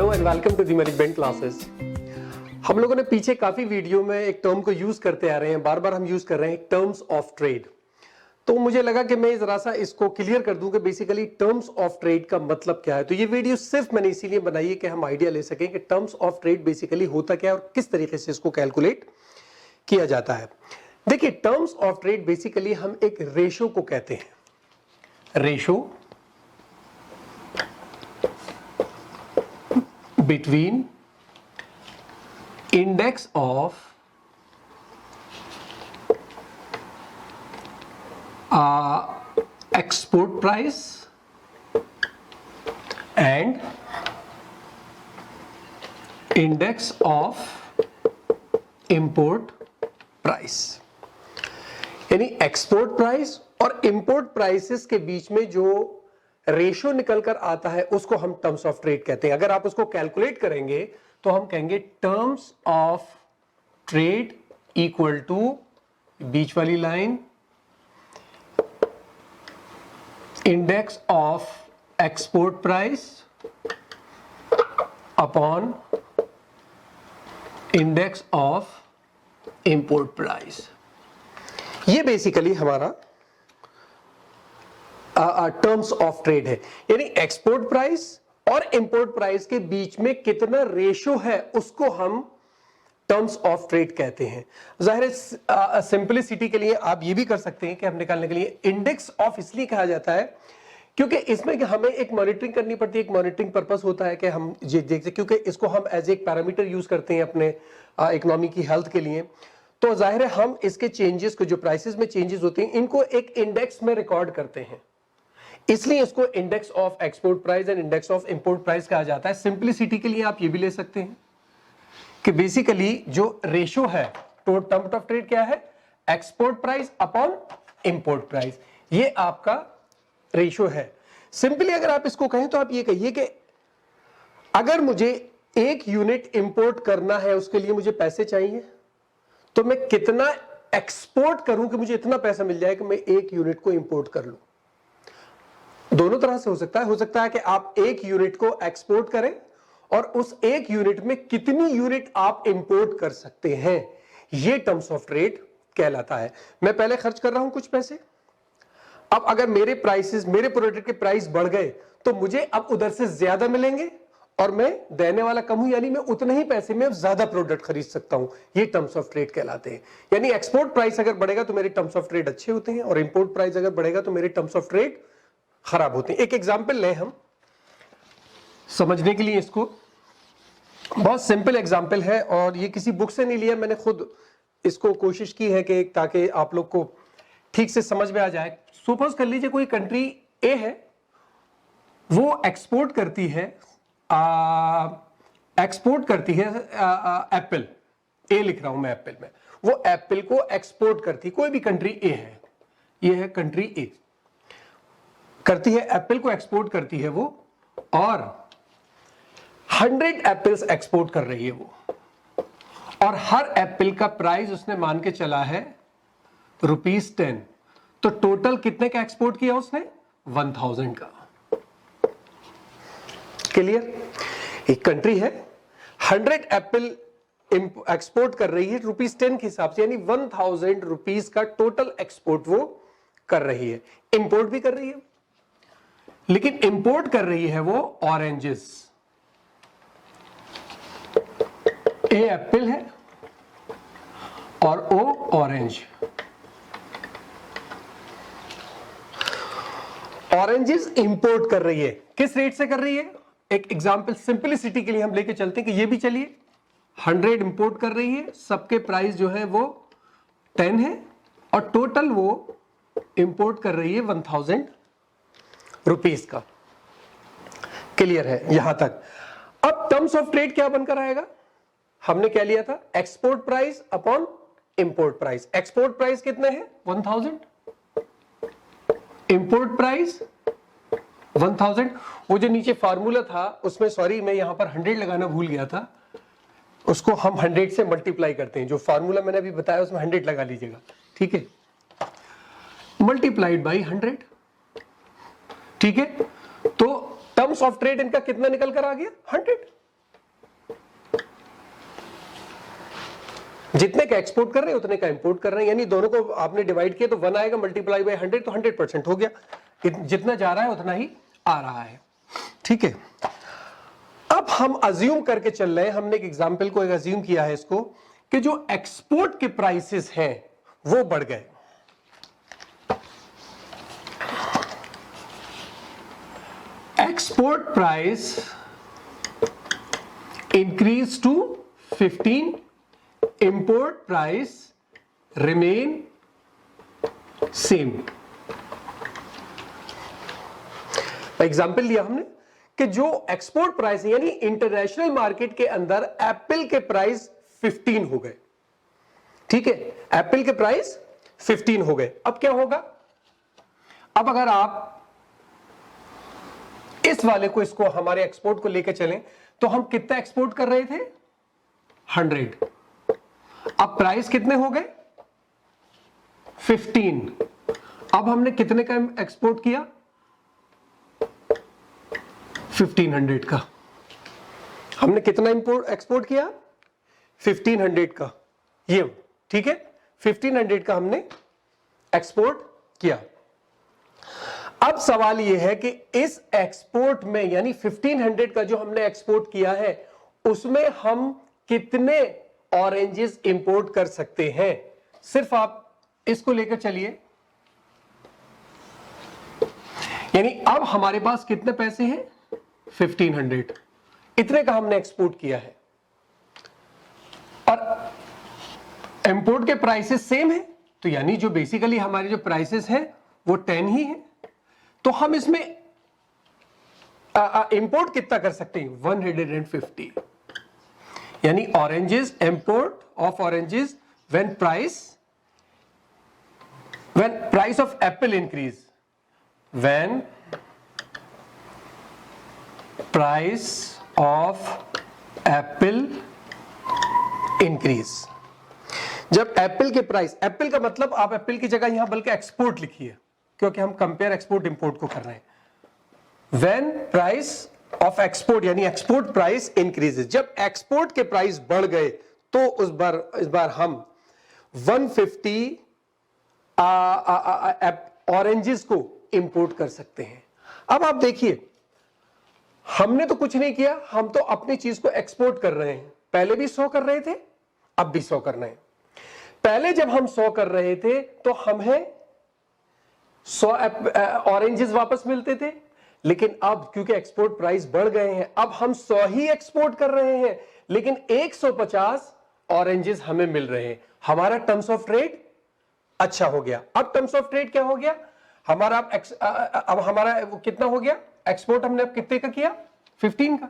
Hello and welcome to the management classes. हम लोगों ने पीछे काफी वीडियो में एक टर्म को यूज करते आ रहे हैं, बार बार हम यूज कर रहे हैं टर्म्स ऑफ ट्रेड। तो मुझे लगा कि मैं जरा सा इसको क्लियर कर दूं कि बेसिकली टर्म्स ऑफ ट्रेड का मतलब क्या है। तो ये वीडियो सिर्फ मैंने इसीलिए बनाई है कि हम आइडिया ले सकें कि टर्म्स ऑफ ट्रेड बेसिकली होता क्या है और किस तरीके से इसको कैलकुलेट किया जाता है। देखिए, टर्म्स ऑफ ट्रेड बेसिकली हम एक रेशो को कहते हैं, ratio between index of export price and index of import price। यानी एक्सपोर्ट प्राइस और इंपोर्ट प्राइसेस के बीच में जो रेशो निकल कर आता है उसको हम टर्म्स ऑफ ट्रेड कहते हैं। अगर आप उसको कैलकुलेट करेंगे तो हम कहेंगे terms of trade equal to बीच वाली line index of export price upon index of import price. ये बेसिकली हमारा टर्म्स ऑफ ट्रेड है। यानी एक्सपोर्ट प्राइस और इंपोर्ट प्राइस के बीच में कितना रेशो है उसको हम टर्म्स ऑफ ट्रेड कहते हैं। जाहिर है सिंपलिसिटी के लिए आप ये भी कर सकते हैं कि हम निकालने के लिए इंडेक्स ऑफ इसलिए कहा जाता है क्योंकि इसमें कि हमें एक मॉनिटरिंग करनी पड़ती है। एक मॉनिटरिंग पर्पस होता है कि हम ये देखते, क्योंकि इसको हम एज एक पैरामीटर यूज करते हैं अपने इकोनॉमी की हेल्थ के लिए। तो जाहिर है हम इसके चेंजेस को, जो प्राइसेस में चेंजेस होते हैं, इनको एक इंडेक्स में रिकॉर्ड करते हैं, इसलिए इसको index of export price and index of import price कहा जाता है। सिंपलिसिटी के लिए आप ये भी ले सकते हैं कि बेसिकली जो रेशो है तो टर्म ऑफ ट्रेड क्या है, export price upon import price, ये आपका रेशो है। सिंपली अगर आप इसको कहें तो आप ये कहिए कि अगर मुझे एक यूनिट इंपोर्ट करना है, उसके लिए मुझे पैसे चाहिए, तो मैं कितना एक्सपोर्ट करूं कि मुझे इतना पैसा मिल जाए कि मैं एक यूनिट को इंपोर्ट कर लूं। दोनों तरह से हो सकता है कि आप एक यूनिट को एक्सपोर्ट करें और उस एक यूनिट में कितनी यूनिट आप इंपोर्ट कर सकते हैं, यह टर्म्स ऑफ ट्रेड कहलाता है। मैं पहले खर्च कर रहा हूं कुछ पैसे, अब अगर मेरे प्रोडक्ट के प्राइस बढ़ गए तो मुझे अब उधर से ज्यादा मिलेंगे और मैं देने वाला कम हूं, यानी मैं उतने ही पैसे में ज्यादा प्रोडक्ट खरीद सकता हूं। ये टर्म्स ऑफ ट्रेड कहलाते हैं। यानी एक्सपोर्ट प्राइस अगर बढ़ेगा तो मेरे टर्म्स ऑफ ट्रेड अच्छे होते हैं और इंपोर्ट प्राइस अगर बढ़ेगा तो मेरे टर्म्स ऑफ ट्रेड खराब होते हैं। एक एग्जांपल लें हम समझने के लिए, इसको बहुत सिंपल एग्जांपल है और ये किसी बुक से नहीं लिया, मैंने खुद इसको कोशिश की है कि ताकि आप लोग को ठीक से समझ में आ जाए। सपोज कर लीजिए कोई कंट्री ए है, वो एक्सपोर्ट करती है एप्पल, ए लिख रहा हूं मैं एप्पल में, वो एप्पल को एक्सपोर्ट करती, कोई भी कंट्री ए है, ये है कंट्री ए, करती है एप्पल को एक्सपोर्ट करती है वो, और 100 एप्पल्स एक्सपोर्ट कर रही है वो, और हर एप्पल का प्राइस उसने मान के चला है ₹10। तो टोटल कितने का एक्सपोर्ट किया उसने, 1000 का। क्लियर? एक कंट्री है, 100 एप्पल एक्सपोर्ट कर रही है ₹10 के हिसाब से, यानी 1000 रुपीज का टोटल एक्सपोर्ट वो कर रही है। इंपोर्ट भी कर रही है, लेकिन इंपोर्ट कर रही है वो ऑरेंजेस। ए एप्पल है और ओ ऑरेंज। ऑरेंजेस इंपोर्ट कर रही है, किस रेट से कर रही है? एक एग्जांपल सिंपलिसिटी के लिए हम लेके चलते हैं कि ये भी चलिए, 100 इंपोर्ट कर रही है, सबके प्राइस जो है वो 10 है और टोटल वो इंपोर्ट कर रही है 1000 रुपीस का। क्लियर है यहां तक? अब टर्म्स ऑफ ट्रेड क्या बनकर आएगा? हमने क्या लिया था, export price upon import price. Export price कितने हैं, 1000, इंपोर्ट प्राइस 1000। वो जो नीचे फार्मूला था उसमें, सॉरी मैं यहां पर 100 लगाना भूल गया था, उसको हम 100 से मल्टीप्लाई करते हैं। जो फार्मूला मैंने अभी बताया उसमें 100 लगा लीजिएगा, ठीक है, मल्टीप्लाइड बाई 100, ठीक है। तो टर्म्स ऑफ ट्रेड इनका कितना निकल कर आ गया, 100। जितने का एक्सपोर्ट कर रहे हैं उतने का इंपोर्ट कर रहे हैं, यानी दोनों को आपने डिवाइड किया तो 1 आएगा, मल्टीप्लाई बाय 100 तो 100% हो गया, जितना जा रहा है उतना ही आ रहा है। ठीक है, अब हम अज्यूम करके चल रहे हैं, हमने एक एग्जांपल को एक अज्यूम किया है इसको, कि जो एक्सपोर्ट के प्राइसेस हैं वो बढ़ गए। Export price increase to 15, import price remain same. Example लिया हमने कि जो एक्सपोर्ट प्राइस है, यानी इंटरनेशनल मार्केट के अंदर एप्पल के प्राइस 15 हो गए। ठीक है, एप्पल के प्राइस 15 हो गए। अब क्या होगा, अब अगर आप इस वाले को, इसको हमारे एक्सपोर्ट को लेकर चलें तो हम कितना एक्सपोर्ट कर रहे थे, 100। अब प्राइस कितने हो गए, 15। अब हमने कितने का एक्सपोर्ट किया, 1500 का। हमने कितना एक्सपोर्ट किया, 1500 का, ये ठीक है, 1500 का हमने एक्सपोर्ट किया। अब सवाल यह है कि इस एक्सपोर्ट में, यानी 1500 का जो हमने एक्सपोर्ट किया है, उसमें हम कितने ऑरेंजेस इंपोर्ट कर सकते हैं। सिर्फ आप इसको लेकर चलिए, यानी अब हमारे पास कितने पैसे हैं, 1500, इतने का हमने एक्सपोर्ट किया है और इंपोर्ट के प्राइसेस सेम है, तो यानी जो बेसिकली हमारे जो प्राइसेस हैं वो 10 ही है। तो हम इसमें इंपोर्ट कितना कर सकते हैं, 150, यानी oranges, import of oranges when price of Apple increase, when price of Apple increase. जब एप्पल के प्राइस, एप्पल का मतलब आप एप्पल की जगह यहां बल्कि एक्सपोर्ट लिखिए, क्योंकि हम कंपेयर एक्सपोर्ट इंपोर्ट को कर रहे हैं। व्हेन प्राइस ऑफ एक्सपोर्ट, यानी एक्सपोर्ट प्राइस इंक्रीजेस, जब एक्सपोर्ट के प्राइस बढ़ गए तो इस बार हम 150 ऑरेंजेस को इंपोर्ट कर सकते हैं। अब आप देखिए, हमने तो कुछ नहीं किया, हम तो अपनी चीज को एक्सपोर्ट कर रहे हैं। पहले भी 100 कर रहे थे, अब भी 100 कर रहे हैं। पहले जब हम 100 कर रहे थे तो हमें 100 ऑरेंजेस वापस मिलते थे, लेकिन अब क्योंकि एक्सपोर्ट प्राइस बढ़ गए हैं, अब हम 100 ही एक्सपोर्ट कर रहे हैं, लेकिन 150 ऑरेंजेस हमें मिल रहे हैं। हमारा टर्म्स ऑफ ट्रेड अच्छा हो गया। अब टर्म्स ऑफ ट्रेड क्या हो गया हमारा, अब हमारा कितना हो गया, एक्सपोर्ट हमने अब कितने का किया, 15 का,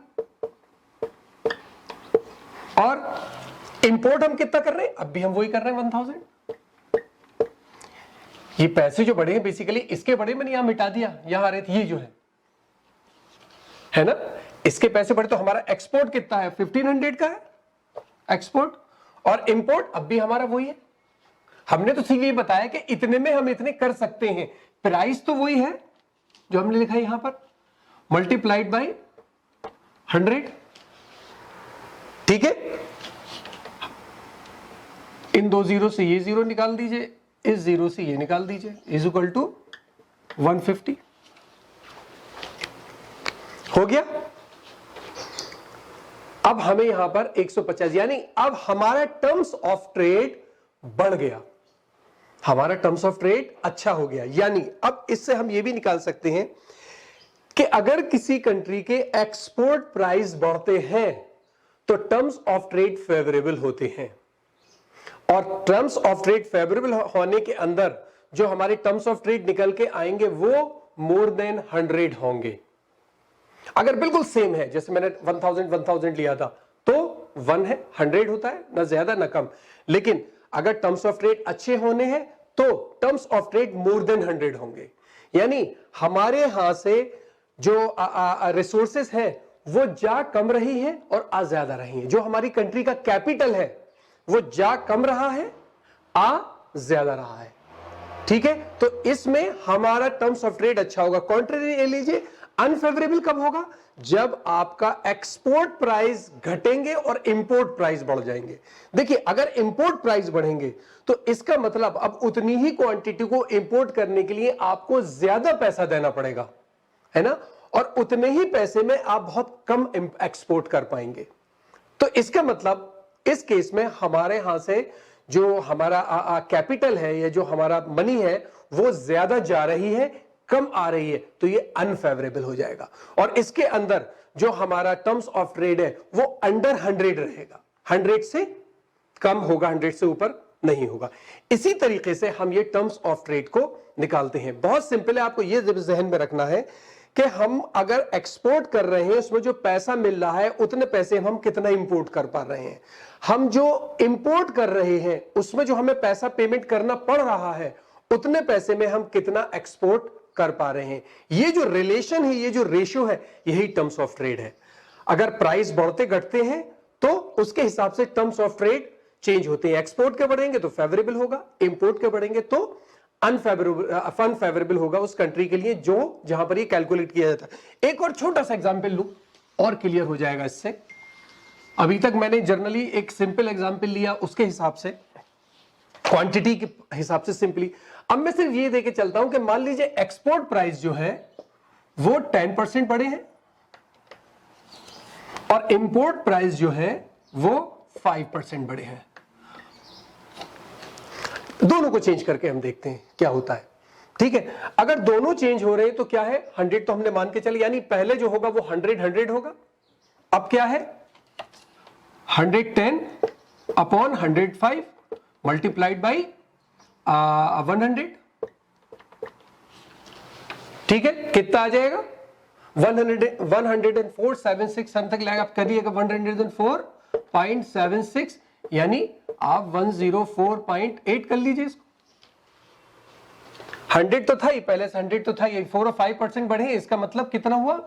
और इंपोर्ट हम कितना कर रहे हैं, अब भी हम वही कर रहे हैं, 1000। ये पैसे जो बढ़े हैं बेसिकली इसके बढ़े, मैंने यहां मिटा दिया, यहां आ रहे थे, ये जो है ना, इसके पैसे बढ़े, तो हमारा एक्सपोर्ट कितना है, 1500 का है एक्सपोर्ट, और इंपोर्ट अब भी हमारा वही है। हमने तो सीधे बताया कि इतने में हम इतने कर सकते हैं, प्राइस तो वही है जो हमने लिखा है यहां पर, मल्टीप्लाइड बाय 100। ठीक है, इन दो जीरो से ये जीरो निकाल दीजिए, इस जीरो से ये निकाल दीजिए, इज इक्वल टू 150 हो गया। अब हमें यहां पर 150, यानी अब हमारा टर्म्स ऑफ ट्रेड बढ़ गया, हमारा टर्म्स ऑफ ट्रेड अच्छा हो गया। यानी अब इससे हम ये भी निकाल सकते हैं कि अगर किसी कंट्री के एक्सपोर्ट प्राइस बढ़ते हैं तो टर्म्स ऑफ ट्रेड फेवरेबल होते हैं, और टर्म्स ऑफ ट्रेड फेवरेबल होने के अंदर जो हमारे टर्म्स ऑफ ट्रेड निकल के आएंगे वो मोर देन 100 होंगे। अगर बिल्कुल सेम है, जैसे मैंने 1000 लिया था तो 1 है, 100 होता है, ना ज्यादा ना कम। लेकिन अगर टर्म्स ऑफ ट्रेड अच्छे होने हैं तो terms of trade more than 100 होंगे, यानी हमारे यहां से जो रिसोर्सेस हैं वो जा कम रही है और आ ज्यादा रही है। जो हमारी कंट्री का कैपिटल है वो जा कम रहा है, आ ज्यादा रहा है। ठीक है, तो इसमें हमारा टर्म्स ऑफ ट्रेड अच्छा होगा। कॉन्ट्ररी ले लीजिए, अनफेवरेबल कब होगा? जब आपका एक्सपोर्ट प्राइस घटेंगे और इंपोर्ट प्राइस बढ़ जाएंगे। देखिए, अगर इंपोर्ट प्राइस बढ़ेंगे तो इसका मतलब अब उतनी ही क्वांटिटी को इंपोर्ट करने के लिए आपको ज्यादा पैसा देना पड़ेगा, है ना, और उतने ही पैसे में आप बहुत कम एक्सपोर्ट कर पाएंगे। तो इसका मतलब इस केस में हमारे यहां से जो हमारा कैपिटल है या जो हमारा मनी है वो ज्यादा जा रही है, कम आ रही है, तो ये अनफेवरेबल हो जाएगा। और इसके अंदर जो हमारा टर्म्स ऑफ ट्रेड है वो अंडर 100 रहेगा, 100 से कम होगा, 100 से ऊपर नहीं होगा। इसी तरीके से हम ये टर्म्स ऑफ ट्रेड को निकालते हैं। बहुत सिंपल है, आपको ये जहन में रखना है कि हम अगर एक्सपोर्ट कर रहे हैं उसमें जो पैसा मिल रहा है उतने पैसे हम कितना इंपोर्ट कर पा रहे हैं, हम जो इंपोर्ट कर रहे हैं उसमें जो हमें पैसा पेमेंट करना पड़ रहा है उतने पैसे में हम कितना एक्सपोर्ट कर पा रहे हैं। ये जो रिलेशन है, ये जो रेशियो है, यही टर्म्स ऑफ ट्रेड है। अगर प्राइस बढ़ते घटते हैं तो उसके हिसाब से टर्म्स ऑफ ट्रेड चेंज होते हैं। एक्सपोर्ट के बढ़ेंगे तो फेवरेबल होगा, इंपोर्ट के बढ़ेंगे तो अनफेवरेबल होगा उस कंट्री के लिए जो जहां पर ये कैलकुलेट किया जाता है। एक और छोटा सा एग्जांपल लूं और क्लियर हो जाएगा इससे। अभी तक मैंने जनरली एक सिंपल एग्जांपल लिया, उसके हिसाब से क्वांटिटी के हिसाब से सिंपली। अब मैं सिर्फ ये देके चलता हूं कि मान लीजिए एक्सपोर्ट प्राइस जो है वो 10% बढ़े हैं और इंपोर्ट प्राइस जो है वो 5% बढ़े हैं। दोनों को चेंज करके हम देखते हैं क्या होता है। ठीक है, अगर दोनों चेंज हो रहे हैं तो क्या है, 100 तो हमने मान के चले, यानी पहले जो होगा वो 100 होगा। अब क्या है, 110 अपॉन 105 मल्टीप्लाइड बाई 100। ठीक है, कितना आ जाएगा, 104.76 तक लाएगा। आप करिएगा 104.76, यानी आप 104.8 कर लीजिए इसको। 100 तो था ही, पहले से 100 तो था ही, 4 और 5% बढ़े, इसका मतलब कितना हुआ,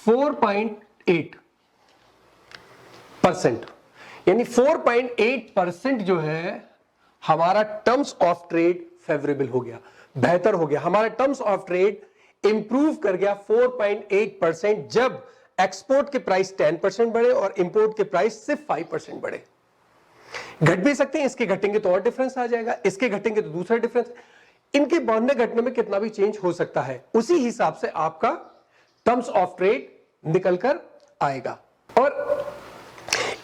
4.8%, यानी 4.8% जो है हमारा टर्म्स ऑफ ट्रेड फेवरेबल हो गया, बेहतर हो गया। हमारा टर्म्स ऑफ ट्रेड इंप्रूव कर गया 4.8% जब एक्सपोर्ट के प्राइस 10% बढ़े और इंपोर्ट के प्राइस सिर्फ 5% बढ़े। घट भी सकते हैं, इसके घटेंगे तो और डिफरेंस आ जाएगा, इसके घटेंगे तो दूसरा डिफरेंस। इनके बढ़ने घटने में कितना भी चेंज हो सकता है, उसी हिसाब से आपका टर्म्स ऑफ ट्रेड निकल कर आएगा। और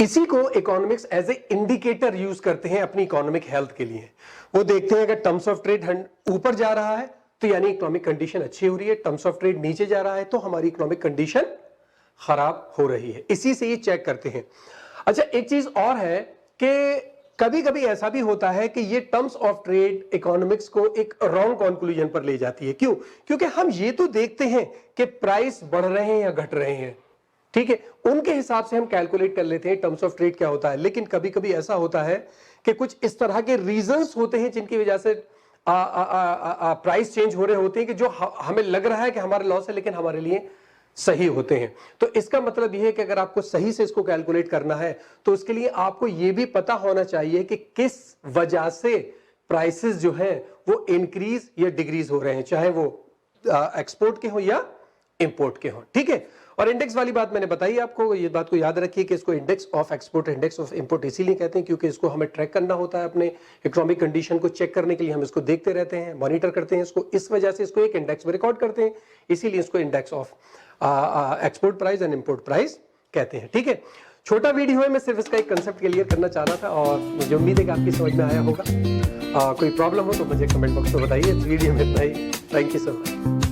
इसी को economics as a indicator use करते हैं अपनी इकोनॉमिक हेल्थ के लिए। वो देखते हैं अगर टर्म्स ऑफ ट्रेड ऊपर जा रहा है तो यानी इकोनॉमिक कंडीशन अच्छी हो रही है, टर्म्स ऑफ ट्रेड नीचे जा रहा है तो हमारी इकोनॉमिक कंडीशन खराब हो रही है। इसी से ये चेक करते हैं। अच्छा, एक चीज और है कि कभी कभी ऐसा भी होता है कि ये टर्म्स ऑफ ट्रेड इकोनॉमिक्स को एक रॉन्ग कंक्लूजन पर ले जाती है। क्यों? क्योंकि हम ये तो देखते हैं कि प्राइस बढ़ रहे हैं या घट रहे हैं, ठीक है, उनके हिसाब से हम कैलकुलेट कर लेते हैं टर्म्स ऑफ ट्रेड क्या होता है। लेकिन कभी कभी ऐसा होता है कि कुछ इस तरह के रीजंस होते हैं जिनकी वजह से प्राइस चेंज हो रहे होते हैं कि जो हमें लग रहा है कि हमारे लॉस है लेकिन हमारे लिए सही होते हैं। तो इसका मतलब यह है कि अगर आपको सही से इसको कैलकुलेट करना है तो उसके लिए आपको यह भी पता होना चाहिए कि किस वजह से प्राइसेस जो है वो इंक्रीज या डिक्रीज हो रहे हैं, चाहे वो एक्सपोर्ट के हो या इंपोर्ट के हो। ठीक है, और इंडेक्स वाली बात मैंने बताई आपको, ये बात को याद रखिए कि इसको index of export, index of import इसीलिए कहते हैं क्योंकि इसको हमें ट्रैक करना होता है। अपने इकोनॉमिक कंडीशन को चेक करने के लिए हम इसको देखते रहते हैं, मॉनिटर करते हैं इसको, इस वजह से इसको एक इंडेक्स में रिकॉर्ड करते हैं, इसीलिए इसको index of export price and import price कहते हैं। ठीक है, छोटा वीडियो है, मैं सिर्फ इसका एक कंसेप्ट क्लियर करना चाह रहा था और मुझे उम्मीद है कि आपकी समझ में आया होगा। कोई प्रॉब्लम हो तो मुझे कमेंट बॉक्स में बताइए। इस वीडियो में इतना ही। Thank you so much.